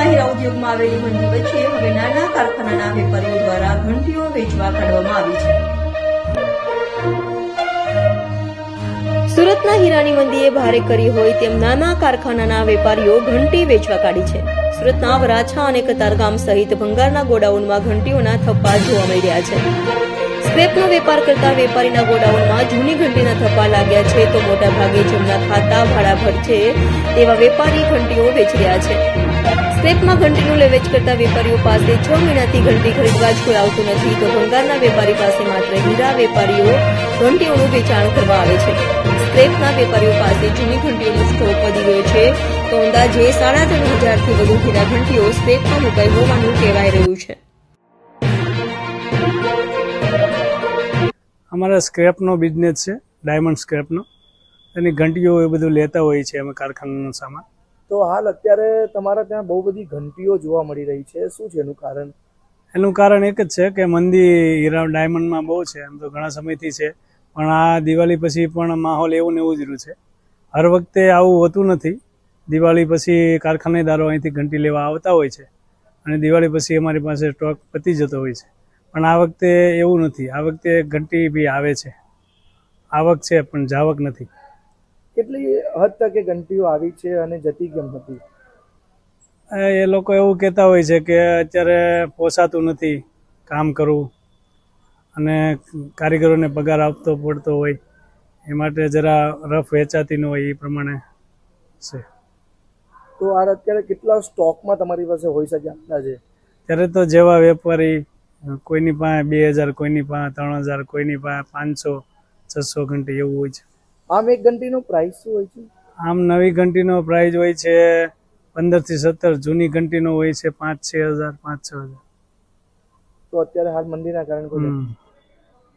સુરતમાં હીરા ઉદ્યોગમાં આવેલી મંદી વચ્ચે હવે નાના કારખાનાના વેપારીઓ દ્વારા ઘંટીઓ વેચવા કાઢવામાં આવી છે. સુરતના હીરાની મંદીએ ભારે કરી હોય તેમ નાના કારખાનાના વેપારીઓ ઘંટી વેચવા કાઢી છે. સુરતના વરાછા અને કતારગામ સહિત ભંગારના ગોડાઉનમાં ઘંટીઓના થપ્પા જોવા મળી રહ્યા છે. સ્ક્રેપનો વેપાર કરતા વેપારીના ગોડાઉનમાં જૂની ઘંટીના થપ્પા લાગ્યા છે તો મોટા ભાગે જેમના ખાતા ભાડાભર છે તેવા વેપારી ઘંટીઓ વેચી રહ્યા છે. સ્ક્રેપમાં ઘંટીનું લેવેચ કરતા વેપારીઓ પાસે 6 મહિનાથી ઘંટી ખરીદવા જ કોઈ આવતું નથી તો ભંગારના વેપારી પાસે માત્ર હીરા વેપારીઓ ઘંટીઓનું વેચાણ કરવા આવે છે. સ્ક્રેપના વેપારીઓ પાસે જૂની ઘંટીઓનો સ્ટોક વધી ગયો છે તો અંદાજે 3,500થી વધુ હીરા ઘંટીઓ સ્ક્રેપમાં મુકાઈ હોવાનું કહેવાય રહ્યું છે. અમારા સ્ક્રેપનો બિઝનેસ છે, ડાયમંડ સ્ક્રેપનો. એની ઘંટીઓ એ બધું લેતા હોય છે અમે કારખાનાનો સામાન. તો હાલ અત્યારે તમારા ત્યાં બહુ બધી ઘંટીઓ જોવા મળી રહી છે, શું છે એનું કારણ? એનું કારણ એક જ છે કે મંદી હીરા ડાયમંડમાં બહુ છે. એમ તો ઘણા સમયથી છે પણ આ દિવાળી પછી પણ માહોલ એવું ને એવું જ રહ્યું છે. હર વખતે આવું હોતું નથી. દિવાળી પછી કારખાનેદારો અહીંથી ઘંટી લેવા આવતા હોય છે અને દિવાળી પછી અમારી પાસે સ્ટોક પતી જતો હોય છે. પણ આ વખતે એવું નથી. આ વખતે ઘંટી બી આવે છે, આવક છે પણ જાવક નથી. કેટલી હદ તક એ ઘંટીઓ આવી છે અને જતી કેમ હતી? એ લોકો એવું કહેતા હોય છે કે અત્યારે પોસાતું નથી કામ કરવું અને કારીગરોને પગાર આપતો પડતો હોય એ માટે જરા રફ વેચાતી ન હોય એ પ્રમાણે છે. તો આ અત્યારે કેટલા સ્ટોકમાં તમારી પાસે હોઈ શકે અંદાજે? ત્યારે તો જેવા વેપારી કોઈની પાસે 2,000, કોઈની પાસે 3,000, કોઈની પાસે 500-600 ઘંટી એવું હોય છે. આમ એક ઘંટીનો પ્રાઇસ શું હોય છે? આમ નવી ઘંટીનો પ્રાઇસ હોય છે 15 થી 17. જૂની ઘંટીનો હોય છે 5,000-6,000, 5,000. તો અત્યારે હાલ મંદીના કારણે